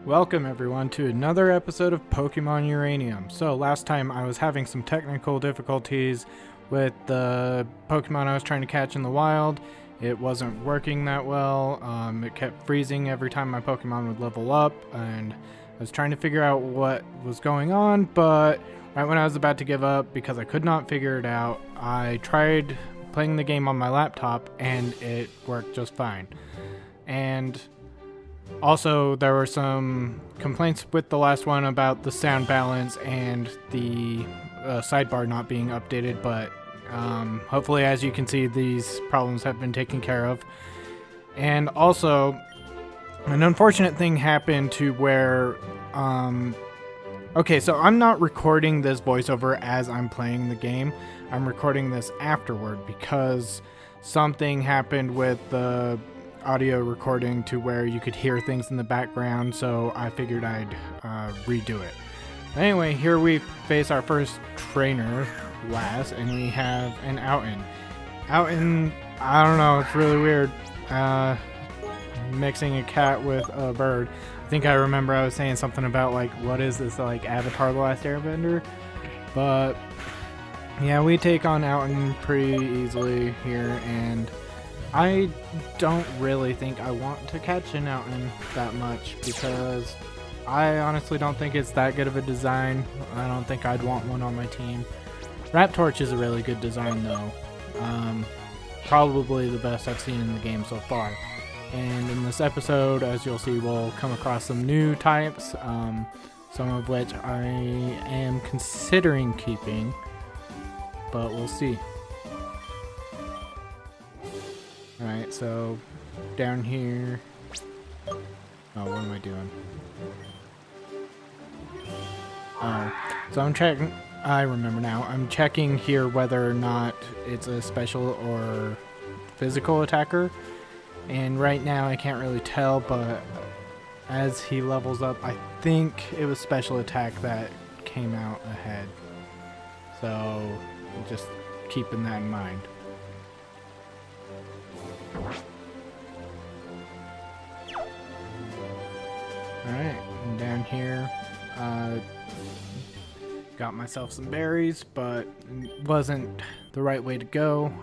Welcome everyone to another episode of Pokemon Uranium. So last time I was having some technical difficulties with the Pokemon I was trying to catch in the wild. It wasn't working that well. It kept freezing every time my Pokemon would level up, and I was trying to figure out what was going on, but right when I was about to give up because I could not figure it out, I tried playing the game on my laptop and it worked just fine. And also, there were some complaints with the last one about the sound balance and the sidebar not being updated, but hopefully, as you can see, these problems have been taken care of. And also, an unfortunate thing happened to where... okay, so I'm not recording this voiceover as I'm playing the game. I'm recording this afterward because something happened with the audio recording to where you could hear things in the background, so I figured I'd redo it. Anyway, here we face our first trainer, Lass, and we have an Outin. Outin, I don't know, it's really weird. Mixing a cat with a bird. I think I remember I was saying something about, like, what is this, like, Avatar The Last Airbender? But, yeah, we take on Outin pretty easily here, and I don't really think I want to catch an Outin that much because I honestly don't think it's that good of a design. I don't think I'd want one on my team. Raptorch is a really good design though. Probably the best I've seen in the game so far. And in this episode, as you'll see, we'll come across some new types, some of which I am considering keeping, but we'll see. Alright, so down here. Oh, what am I doing? Oh, so I'm checking. I remember now. I'm checking here whether or not it's a special or physical attacker. And right now I can't really tell, but as he levels up, I think it was special attack that came out ahead. So just keeping that in mind. Alright, and down here, got myself some berries, but it wasn't the right way to go.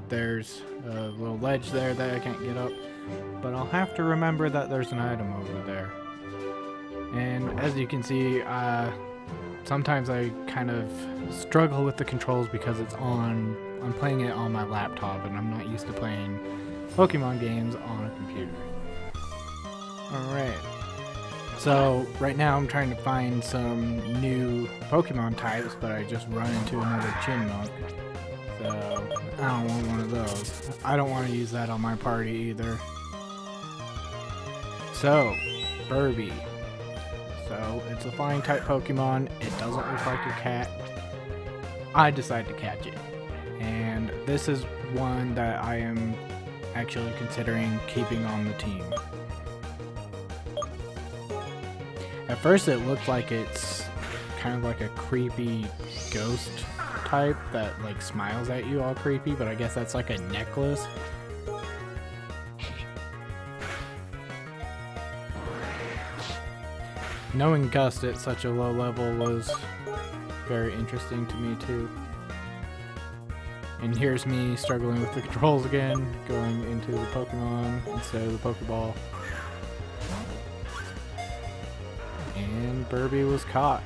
There's a little ledge there that I can't get up, but I'll have to remember that there's an item over there. And as you can see, sometimes I kind of struggle with the controls because I'm playing it on my laptop and I'm not used to playing Pokemon games on a computer. Alright, so right now I'm trying to find some new Pokemon types, but I just run into another Chinnook. So I don't want one of those. I don't want to use that on my party either. So, Burby. So it's a flying type Pokemon. It doesn't look like a cat. I decide to catch it. And this is one that I am actually considering keeping on the team. At first it looked like it's kind of like a creepy ghost type that like smiles at you all creepy, but I guess that's like a necklace. Knowing Gust at such a low level was very interesting to me too. And here's me struggling with the controls again, going into the Pokemon instead of the Pokeball. And Burby was caught.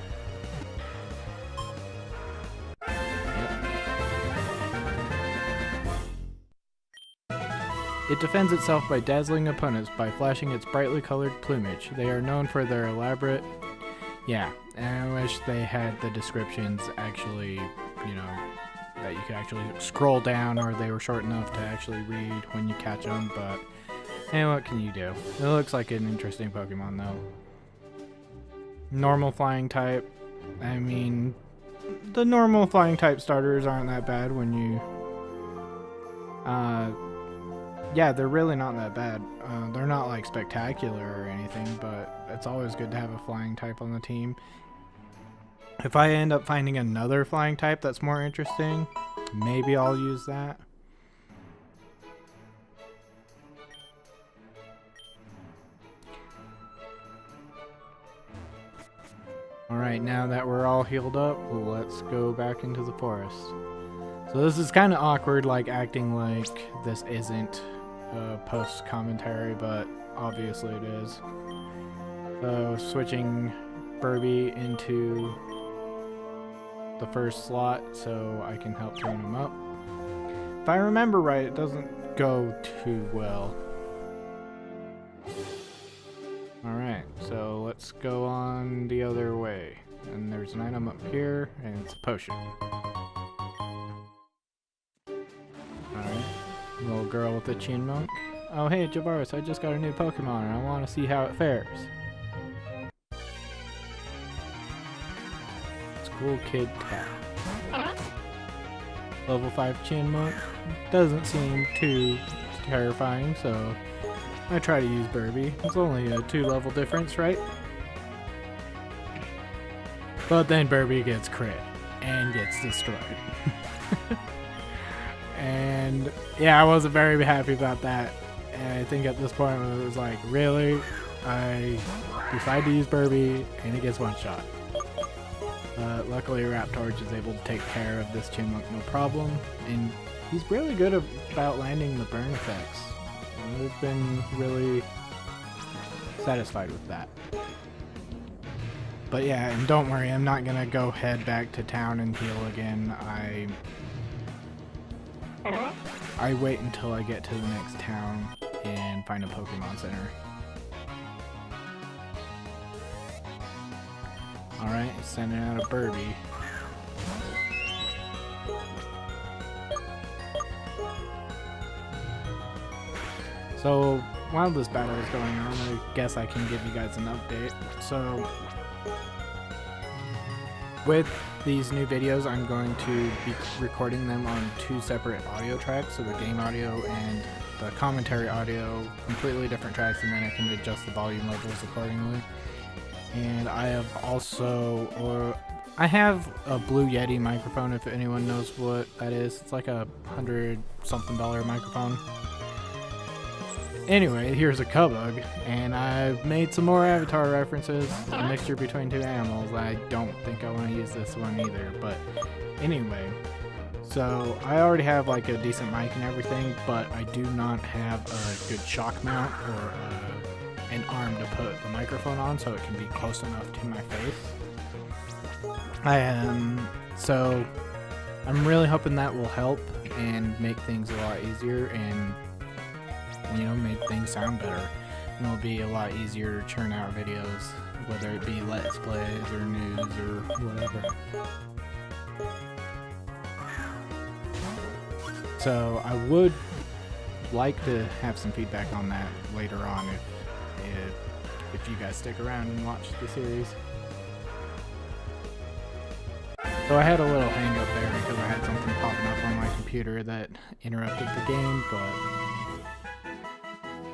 Yep. It defends itself by dazzling opponents by flashing its brightly colored plumage. They are known for their elaborate... Yeah, and I wish they had the descriptions actually, you know, that you could actually scroll down, or they were short enough to actually read when you catch them, but hey, what can you do? It looks like an interesting Pokemon though. Normal flying type. I mean, the normal flying type starters aren't that bad when you... yeah, they're really not that bad. They're not like spectacular or anything, but it's always good to have a flying type on the team. If I end up finding another flying type that's more interesting, maybe I'll use that. Alright, now that we're all healed up, let's go back into the forest. So this is kind of awkward, like acting like this isn't post-commentary, but obviously it is. So switching Burby into the first slot so I can help train him up. If I remember right, it doesn't go too well. Alright, so let's go on the other way. And there's an item up here, and it's a potion. Alright, little girl with the chin monk. Oh hey Jovarus, I just got a new Pokemon and I want to see how it fares. School Kid Tap. Level 5 chin monk. Doesn't seem too terrifying, so I try to use Burby. It's only a 2-level difference, right? But then Burby gets crit and gets destroyed. And yeah, I wasn't very happy about that. And I think at this point it was like, really? I decide to use Burby and it gets one shot. Luckily Raptorge is able to take care of this Chinmunk no problem. And he's really good about landing the burn effects. I've been really satisfied with that. But yeah, and don't worry, I'm not gonna go head back to town and heal again. I wait until I get to the next town and find a Pokemon Center. Alright, sending out a Burby. So, while this battle is going on, I guess I can give you guys an update. So, with these new videos, I'm going to be recording them on 2 separate audio tracks, so the game audio and the commentary audio, completely different tracks, and then I can adjust the volume levels accordingly. And I have also, I have a Blue Yeti microphone, if anyone knows what that is. It's like a $100-something microphone. Anyway, here's a Cubug, and I've made some more Avatar references, a mixture between 2 animals. I don't think I want to use this one either, but anyway. So, I already have like a decent mic and everything, but I do not have a good shock mount or an arm to put the microphone on so it can be close enough to my face. So I'm really hoping that will help and make things a lot easier and, you know, make things sound better. And it'll be a lot easier to churn out videos, whether it be Let's Plays or news or whatever. So I would like to have some feedback on that later on if you guys stick around and watch the series. So I had a little hang up there because I had something popping up on my computer that interrupted the game, but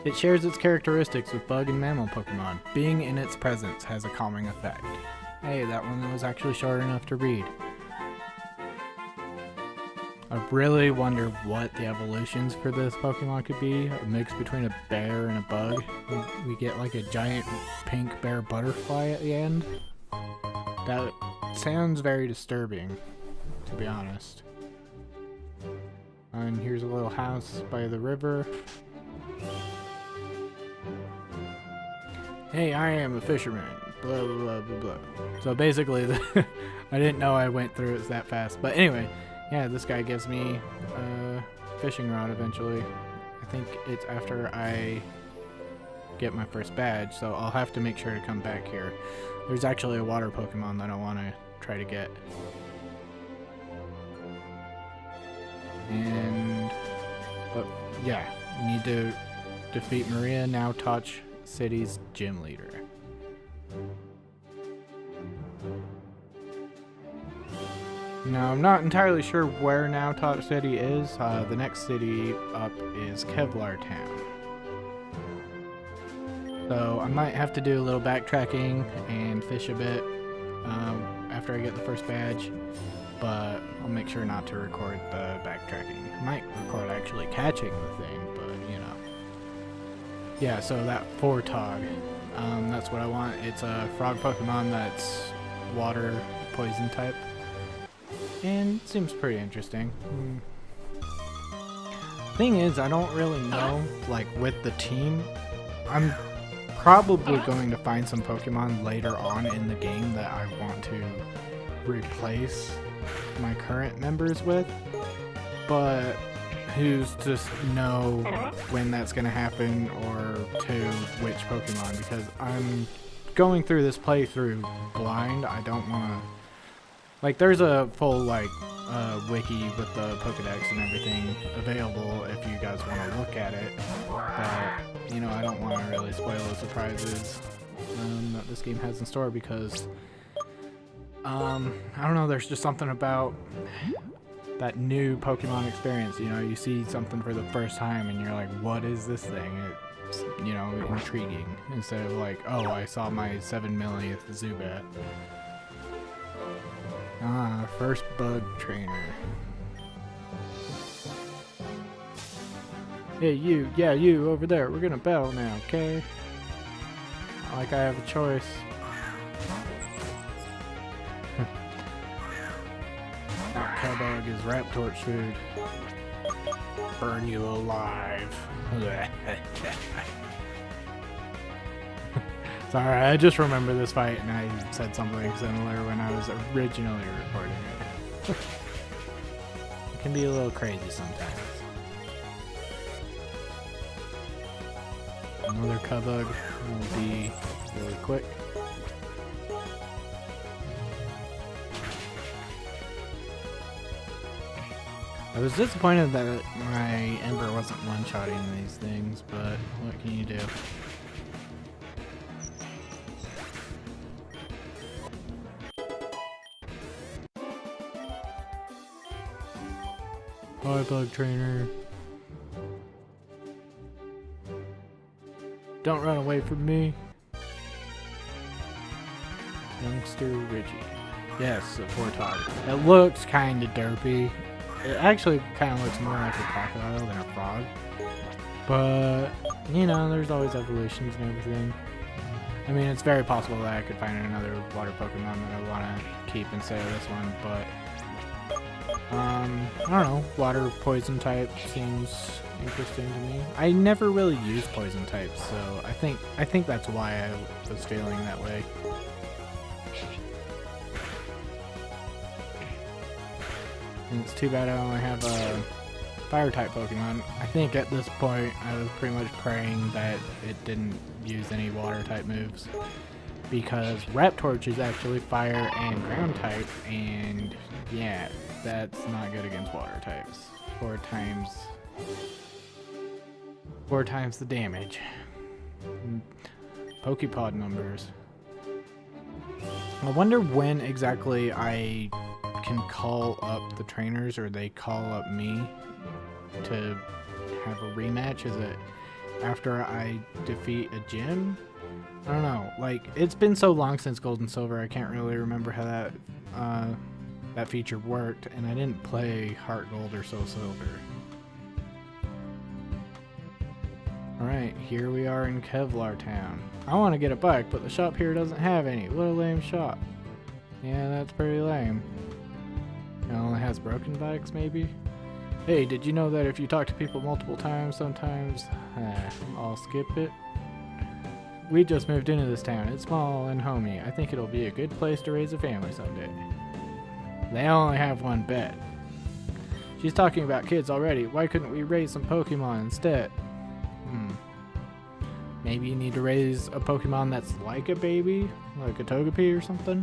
it shares its characteristics with bug and mammal Pokemon. Being in its presence has a calming effect. Hey, that one was actually short enough to read. I really wonder what the evolutions for this Pokemon could be. A mix between a bear and a bug. We get like a giant pink bear butterfly at the end. That sounds very disturbing, to be honest. And here's a little house by the river. Hey, I am a fisherman. Blah, blah, blah, blah, blah. So basically, I didn't know I went through it that fast. But anyway. Yeah, this guy gives me a fishing rod eventually. I think it's after I get my first badge, so I'll have to make sure to come back here. There's actually a water Pokemon that I want to try to get. But yeah, you need to defeat Maria, now Touch City's gym leader. Now, I'm not entirely sure where now Touch City is. The next city up is Kevlar Town. So I might have to do a little backtracking and fish a bit after I get the first badge, but I'll make sure not to record the backtracking. I might record actually catching the thing, but you know. Yeah, so that Fortog, that's what I want. It's a frog Pokemon that's water poison type. And it seems pretty interesting. Thing is, I don't really know, like with the team, I'm probably going to find some Pokemon later on in the game that I want to replace my current members with, but who's to know when that's going to happen or to which Pokemon, because I'm going through this playthrough blind. I don't want to, like, there's a full like wiki with the Pokedex and everything available if you guys want to look at it, but you know, I don't want to really spoil the surprises that this game has in store, because I don't know, there's just something about that new Pokemon experience. You know, you see something for the first time and you're like, what is this thing? It's, you know, intriguing, instead of like, oh, I saw my 7 millionth Zubat. First bug trainer. Hey, you, yeah, you over there, we're gonna battle now, okay? Not like I have a choice. That Cowbug is Raptorch food. Burn you alive. Sorry, I just remember this fight and I said something similar when I was originally recording it. It can be a little crazy sometimes. Another Cowbug will be really quick. I was disappointed that my Ember wasn't one-shotting these things, but what can you do? Hi, Bug Trainer. Don't run away from me. Youngster Luigi. Yes, a Fortog. It looks kind of derpy. It actually kind of looks more like a crocodile than a frog. But, you know, there's always evolutions and everything. I mean, it's very possible that I could find another water Pokemon that I want to keep instead of this one, but I don't know, water poison type seems interesting to me. I never really use poison types, so I think that's why I was feeling that way. And it's too bad I only have a fire type Pokemon. I think at this point I was pretty much praying that it didn't use any water type moves, because Raptorch is actually fire and ground type, and yeah, that's not good against water types. Four times the damage. Pokepod numbers. I wonder when exactly I can call up the trainers, or they call up me to have a rematch. Is it after I defeat a gym? I don't know. Like, it's been so long since Gold and Silver, I can't really remember how that feature worked, and I didn't play Heart Gold or Soul Silver. Alright, here we are in Kevlar Town. I want to get a bike, but the shop here doesn't have any. What a lame shop. Yeah, that's pretty lame. It only has broken bikes, maybe? Hey, did you know that if you talk to people multiple times, sometimes I'll skip it? We just moved into this town. It's small and homey. I think it'll be a good place to raise a family someday. They only have one bed. She's talking about kids already. Why couldn't we raise some Pokemon instead? Maybe you need to raise a Pokemon that's like a baby? Like a Togepi or something?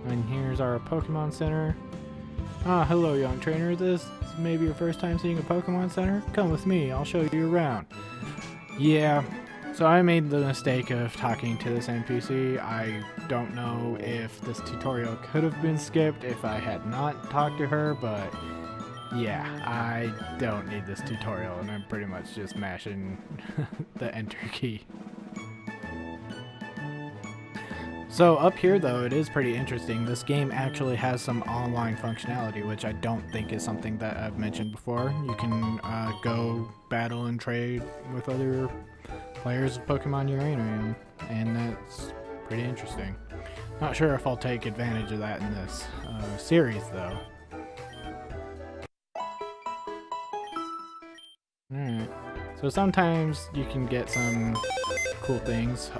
And here's our Pokemon Center. Ah, hello young trainer. This is maybe your first time seeing a Pokemon Center? Come with me, I'll show you around. Yeah, so I made the mistake of talking to this NPC. I don't know if this tutorial could have been skipped if I had not talked to her, but yeah, I don't need this tutorial, and I'm pretty much just mashing the enter key. So up here though, it is pretty interesting. This game actually has some online functionality, which I don't think is something that I've mentioned before. You can go battle and trade with other players of Pokemon Uranium, and that's pretty interesting. Not sure if I'll take advantage of that in this series, though. Alright. So sometimes you can get some cool things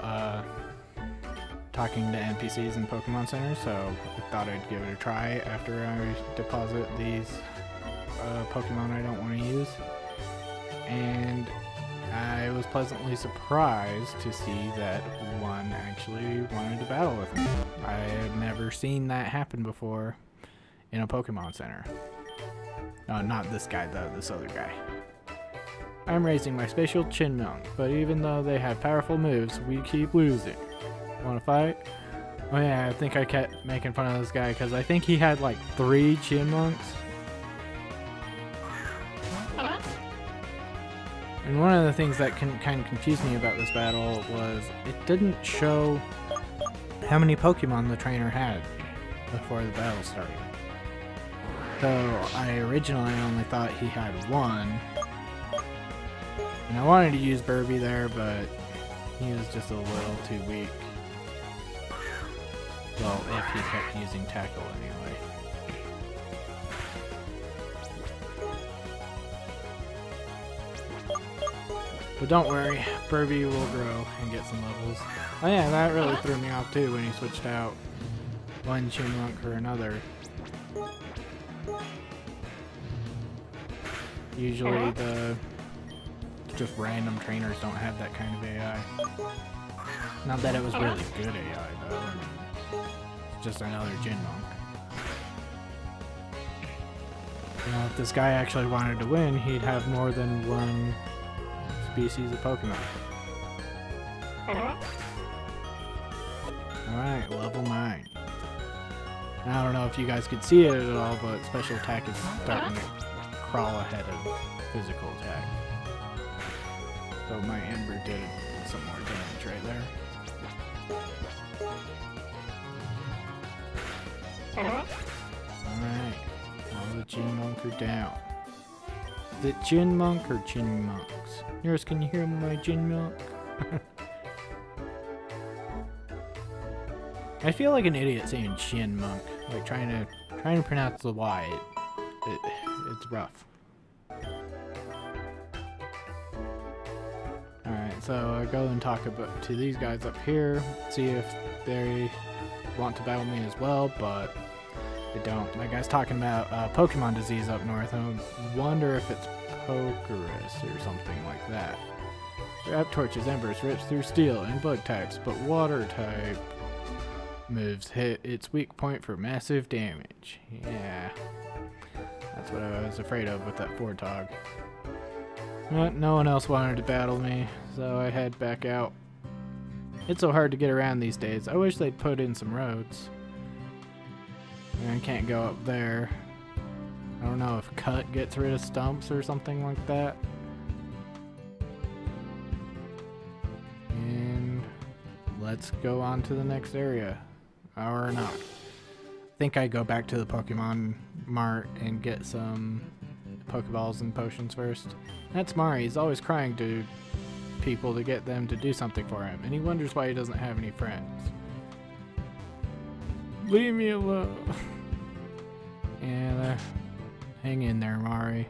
talking to NPCs in Pokemon Center, so I thought I'd give it a try after I deposit these Pokemon I don't want to use. And I was pleasantly surprised to see that one actually wanted to battle with me. I had never seen that happen before in a Pokemon Center. No, not this guy though, this other guy. I'm raising my spatial Chinmonk, but even though they have powerful moves, we keep losing. Wanna fight? Oh yeah, I think I kept making fun of this guy because I think he had like 3 Chinmonks. And one of the things that kind of confused me about this battle was it didn't show how many Pokemon the trainer had before the battle started. So I originally only thought he had 1. And I wanted to use Burby there, but he was just a little too weak. Well, if he kept using Tackle anyway. But don't worry, Burby will grow and get some levels. Oh yeah, that really threw me off too when he switched out one Chinmonk for another. Usually the just random trainers don't have that kind of AI. Not that it was really good AI though. It's just another Chinmonk. You know, if this guy actually wanted to win, he'd have more than one species of Pokemon. Alright, level 9. Now, I don't know if you guys could see it at all, but special attack is starting to crawl ahead of physical attack. So my Ember did some more damage right there. Alright, all the Chinmonk are down. Is it Chinmonk or Chinmonks? Nurse, can you hear my Chinmonk? I feel like an idiot saying Chinmonk, like trying to pronounce the Y. It's rough. Alright, so I go and talk to these guys up here, see if they want to battle me as well, but they don't. That guy's talking about Pokemon disease up north. I wonder if it's Pokerus or something like that. Grab Torch's embers rips through steel and bug types, but water type moves hit its weak point for massive damage. Yeah, that's what I was afraid of with that Fortog. But no one else wanted to battle me, so I head back out. It's so hard to get around these days. I wish they'd put in some roads. And I can't go up there. I don't know if cut gets rid of stumps or something like that. And let's go on to the next area. Or not. I think I go back to the Pokemon Mart and get some Pokeballs and potions first. That's Mari. He's always crying to people to get them to do something for him, and he wonders why he doesn't have any friends. Leave me alone. And hang in there, Mari.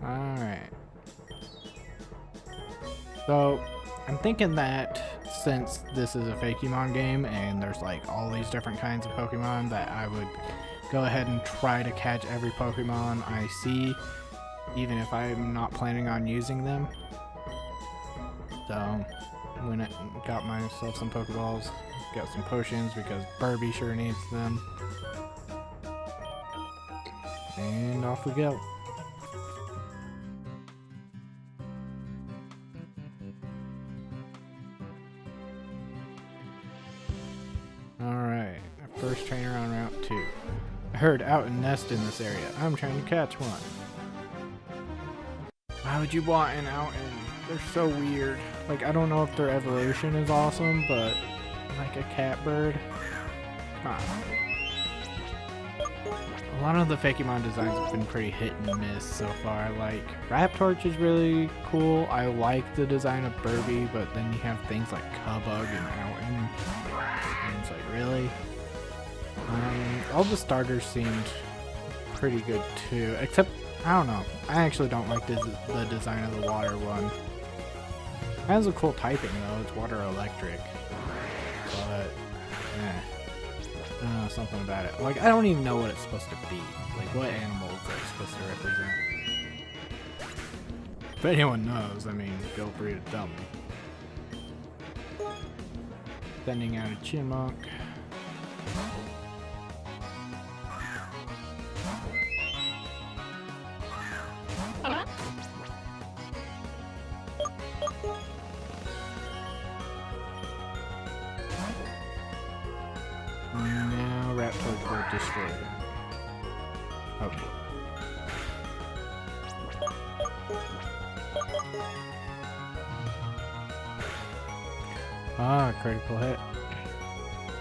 Alright. So, I'm thinking that since this is a Fakemon game and there's like all these different kinds of Pokemon, that I would go ahead and try to catch every Pokemon I see, even if I'm not planning on using them. So, went it and got myself some Pokeballs, got some potions because Burby sure needs them. And off we go. Alright, first trainer on Route 2. I heard Outen nest in this area. I'm trying to catch one. Why would you want an Outen? They're so weird. Like, I don't know if their evolution is awesome, but like a catbird. Come on. a lot of the Fakemon designs have been pretty hit and miss so far. Like, Raptorch is really cool. I like the design of Burby, but then you have things like Cubug and Mountain. And it's like, really? All the starters seemed pretty good too, except, I don't know. I actually don't like the design of the water one. It has a cool typing though, it's water electric. But, I don't know, something about it. Like, I don't even know what it's supposed to be. Like, what animal is that supposed to represent? If anyone knows, I mean, feel free to tell me. Sending out a Chipmunk. Now Raptor will destroy him. Okay. Ah, critical hit.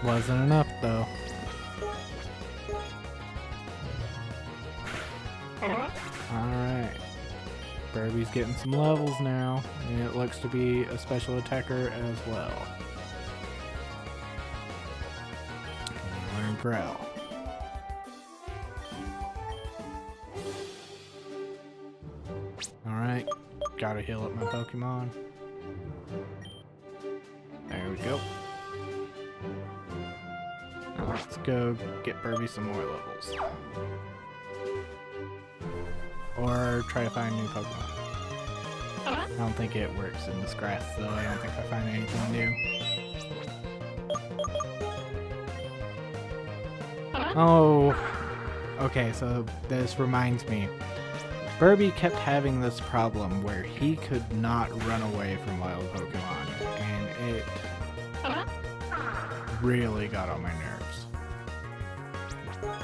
Wasn't enough though. Alright. Burby's getting some levels now, and it looks to be a special attacker as well. Learn Growl. Alright, gotta heal up my Pokemon. There we go. Now let's go get Burby some more levels. Or try to find new Pokemon. I don't think it works in this grass though. I don't think I find anything new. Oh, okay, so this reminds me. Burby kept having this problem where he could not run away from wild Pokemon, and it really got on my nerves.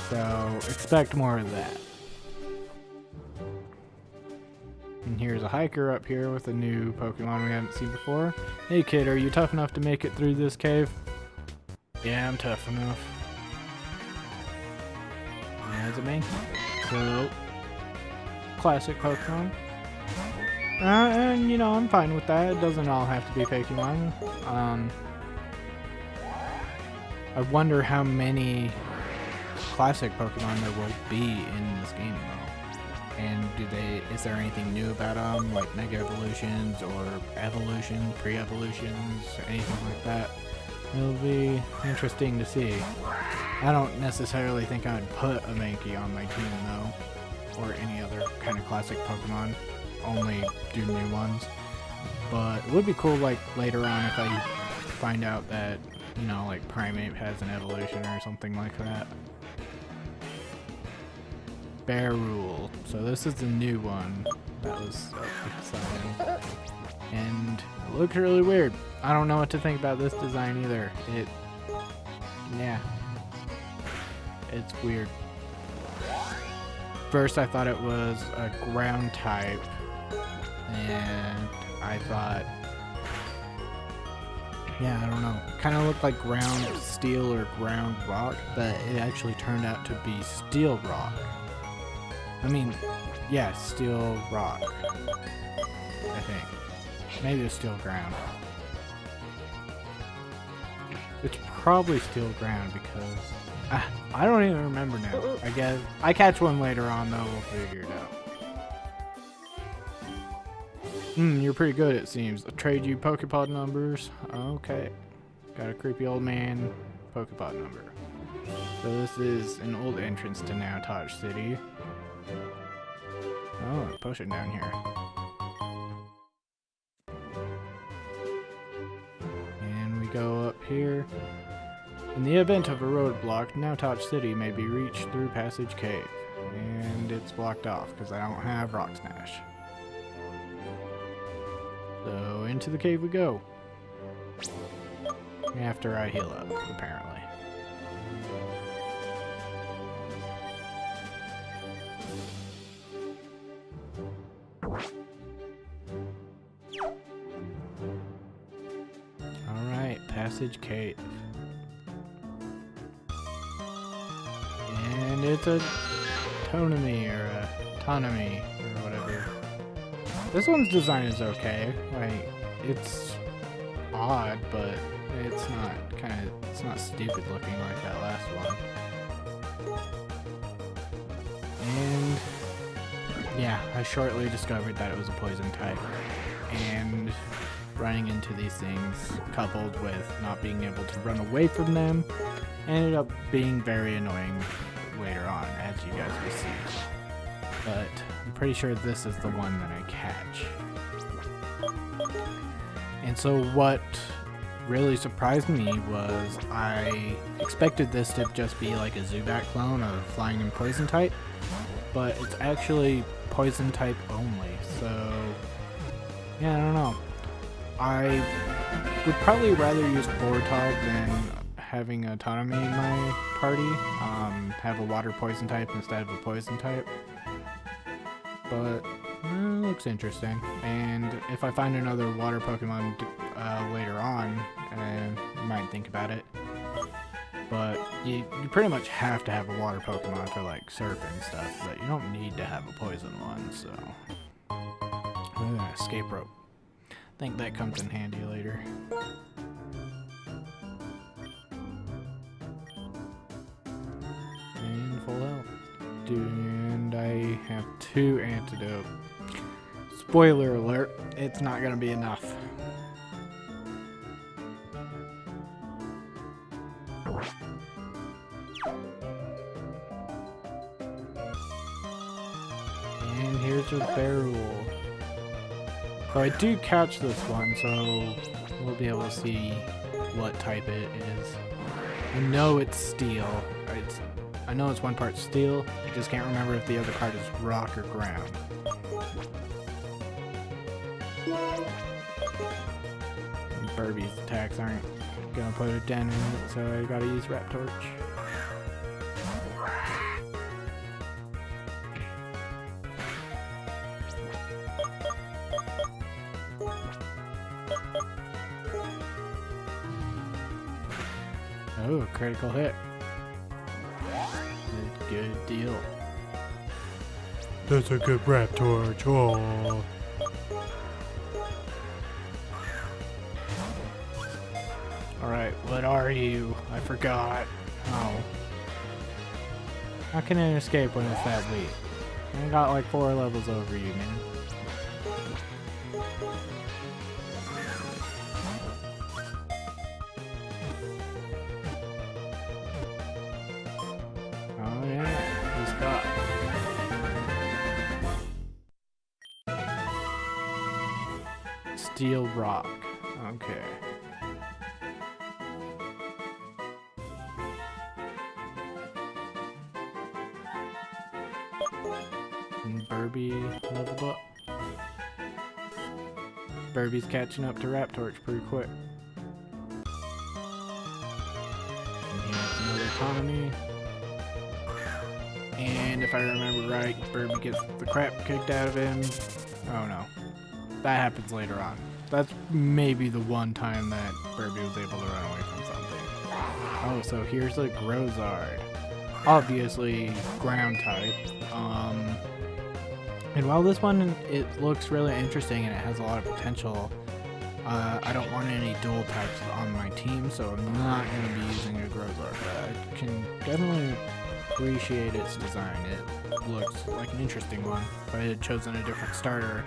So, expect more of that. And here's a hiker up here with a new Pokemon we haven't seen before. Hey kid, are you tough enough to make it through this cave? Yeah, I'm tough enough. There's a Mankey. So, classic Pokemon. And, you know, I'm fine with that. It doesn't all have to be Pokemon. I wonder how many classic Pokemon there will be in this game, though. And is there anything new about them, like Mega Evolutions or Evolutions, Pre-Evolutions, anything like that? It'll be interesting to see. I don't necessarily think I'd put a Mankey on my team, though, or any other kind of classic Pokemon. Only do new ones. But it would be cool, like, later on if I find out that, you know, like, Primeape has an evolution or something like that. Bear Rule. So this is the new one. That was so exciting. And it looks really weird. I don't know what to think about this design either. Yeah. It's weird. First I thought it was a ground type. And I thought, yeah, I don't know. Kind of looked like ground steel or ground rock, but it actually turned out to be steel rock. I mean, yeah, steel rock, I think. Maybe it's steel ground. It's probably steel ground because I don't even remember now. I guess I catch one later on though, we'll figure it out. You're pretty good it seems. I'll trade you Pokepod numbers. Okay. Got a creepy old man Pokepod number. So this is an old entrance to Nowtotch City. Oh, a potion down here. And we go up here. In the event of a roadblock, Nowtotch City may be reached through Passage Cave. And it's blocked off because I don't have Rock Smash. So into the cave we go. After I heal up, apparently. Alright, Passage Cave. And it's a autonomy or autonomy or whatever. This one's design is okay. Like, it's odd, but it's not stupid looking like that last one. And yeah, I shortly discovered that it was a poison type, and running into these things coupled with not being able to run away from them ended up being very annoying later on, as you guys will see. But I'm pretty sure this is the one that I catch. And so what really surprised me was I expected this to just be like a Zubat clone of flying and poison type, but it's actually poison type only. So yeah, I don't know. I would probably rather use Fortog than having autonomy in my party. Have a water poison type instead of a poison type. But it looks interesting. And if I find another water Pokemon later on, I might think about it. But you pretty much have to have a water Pokemon for like surf and stuff, but you don't need to have a poison one, so. Escape rope. I think that comes in handy later. And full health. And I have 2 antidote. Spoiler alert, it's not gonna be enough. And here's a barrel. So I do catch this one, so we'll be able to see what type it is. I know it's steel. I know it's one part steel. I just can't remember if the other part is rock or ground. And Burby's attacks aren't gonna put a dent in it, so I gotta use Rap Torch. Oh, critical hit. Good deal. That's a good Rap Torch. Oh. Alright, what are you? I forgot. Oh. How can it escape when it's that weak? I got like 4 levels over you, man. Oh yeah, he's got. Steel rock. Okay. And Burby leveled up. Burby's catching up to Rap Torch pretty quick. And here's another autonomy. And if I remember right, Burby gets the crap kicked out of him. Oh no. That happens later on. That's maybe the one time that Burby was able to run away from something. Oh, so here's a Grozard. Obviously, ground type. And while this one, it looks really interesting and it has a lot of potential, I don't want any dual types on my team, so I'm not going to be using a Grozard. But I can definitely appreciate its design. It looks like an interesting one. If I had chosen a different starter,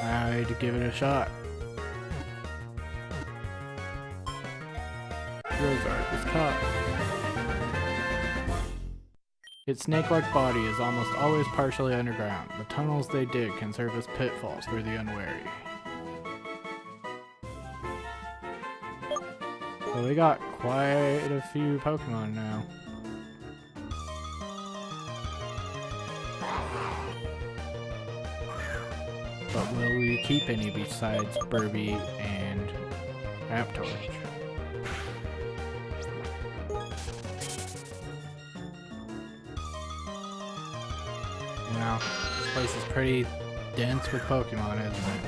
I'd give it a shot. Grozard was caught. Its snake-like body is almost always partially underground. The tunnels they dig can serve as pitfalls for the unwary. So they got quite a few Pokemon now. But will we keep any besides Burby and Rap Torch? Wow, this place is pretty dense with Pokemon, isn't it?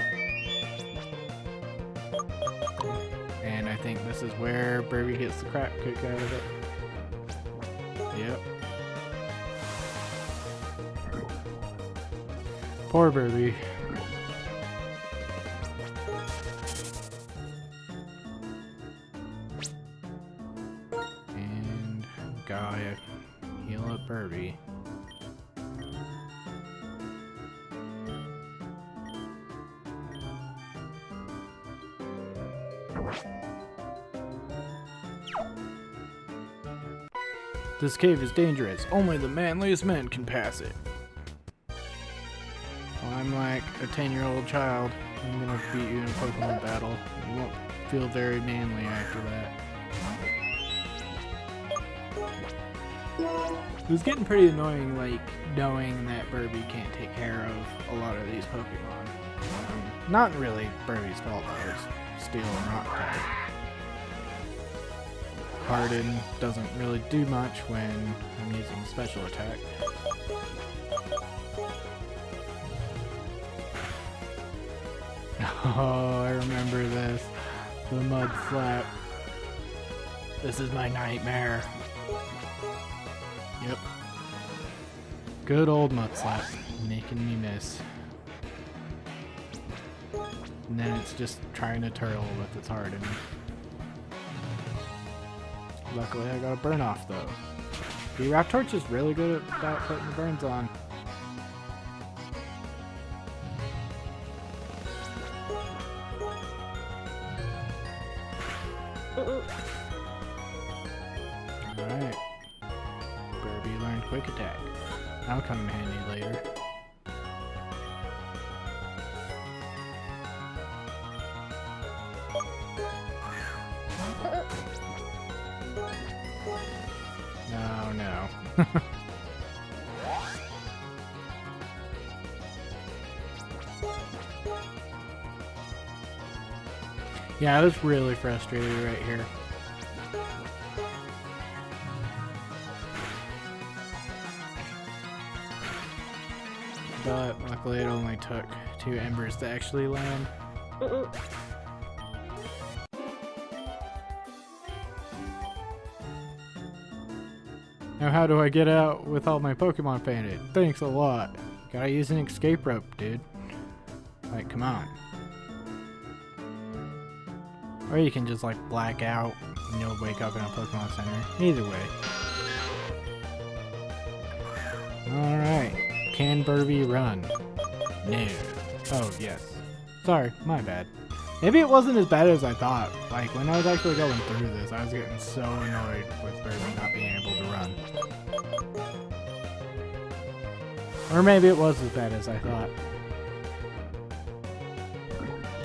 And I think this is where Burby gets the crap kicked out of it. Yep. Poor Burby. And gotta heal up Burby. This cave is dangerous. Only the manliest men can pass it. Well, I'm like a 10-year-old child. I'm gonna beat you in a Pokemon battle. You won't feel very manly after that. It was getting pretty annoying, like, knowing that Burby can't take care of a lot of these Pokemon. Not really Burby's fault, though. It's Steel and Rock type. Harden doesn't really do much when I'm using special attack. Oh, I remember this. The Mud Slap. This is my nightmare. Yep. Good old Mud Slap. Making me miss. And then it's just trying to turtle with its Harden. Luckily I got a burn off though. The Raptorch is really good about putting the burns on. Alright. Burby learned quick attack. That'll come in handy later. Oh no. Yeah, I was really frustrated right here. But luckily it only took 2 embers to actually land. Now how do I get out with all my Pokemon painted? Thanks a lot. Gotta use an escape rope, dude. Like, come on. Or you can just like black out and you'll wake up in a Pokemon Center. Either way. Alright. Can Burby run? No. Oh, yes. Sorry, my bad. Maybe it wasn't as bad as I thought. Like, when I was actually going through this, I was getting so annoyed with Burby not being able to run. Or maybe it was as bad as I thought.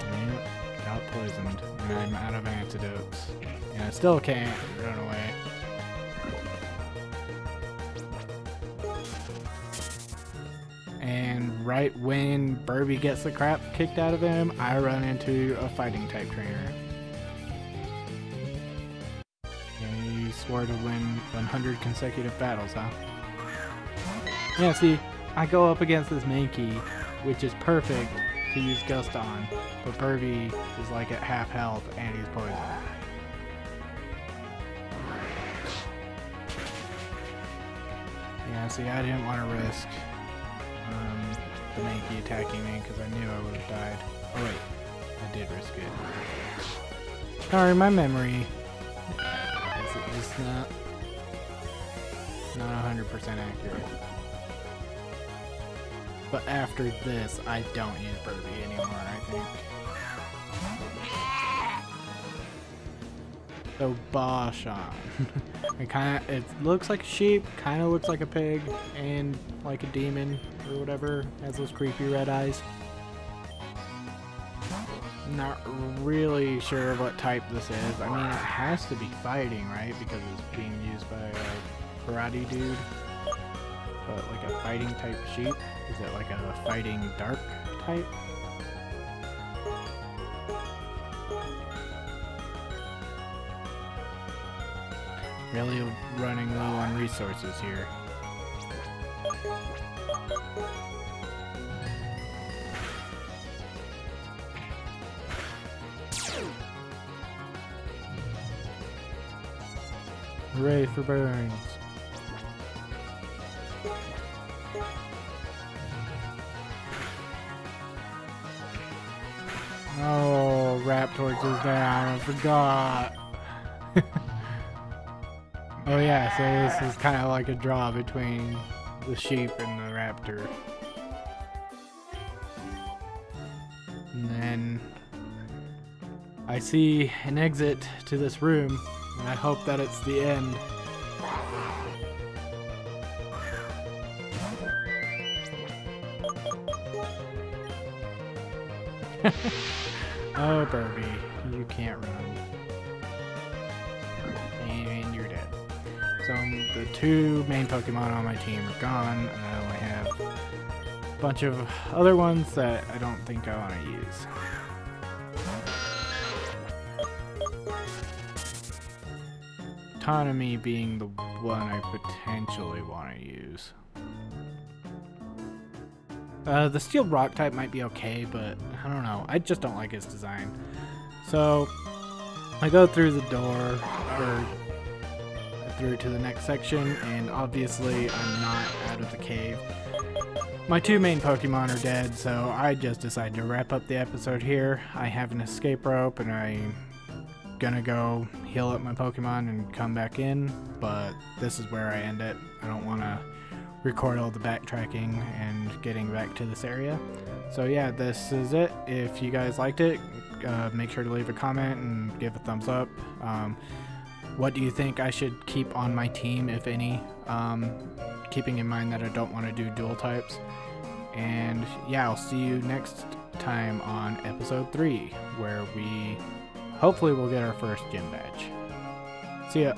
Yep, got poisoned. And I'm out of antidotes. And I still can't run away. And right when Burby gets the crap kicked out of him, I run into a fighting type trainer. And he swore to win 100 consecutive battles, huh? Yeah, see, I go up against this Mankey, which is perfect to use Gust on, but Burby is like at half health and he's poisoned. Yeah, see, I didn't want to risk the Mankey attacking me because I knew I would have died. Oh wait, I did risk it. Sorry, my memory is just not 100% accurate. But after this, I don't use Burby anymore, I think. So Bashan. It looks like a sheep, kind of looks like a pig, and like a demon or whatever. Has those creepy red eyes. Not really sure what type this is. I mean, it has to be fighting, right? Because it's being used by a karate dude. But like a fighting type sheep? Is it like a fighting dark type? Really running low on resources here. Hooray for burns. Oh, Raptors is down. I forgot. Oh yeah, so this is kind of like a draw between the sheep and the raptor. And then I see an exit to this room, and I hope that it's the end. Oh, Burby, you can't run. And you're dead. So the two main Pokemon on my team are gone. I only have a bunch of other ones that I don't think I want to use. Autonomy being the one I potentially want to use. The steel rock type might be okay, but I don't know. I just don't like its design. So I go through the door, or through to the next section, and obviously I'm not out of the cave. My two main Pokemon are dead, so I just decided to wrap up the episode here. I have an escape rope, and I'm gonna go heal up my Pokemon and come back in, but this is where I end it. I don't want to record all the backtracking and getting back to this area. So yeah, this is it. If you guys liked it, make sure to leave a comment and give a thumbs up. What do you think I should keep on my team, if any? Keeping in mind that I don't want to do dual types. And yeah, I'll see you next time on episode 3, where we hopefully will get our first gym badge. See ya.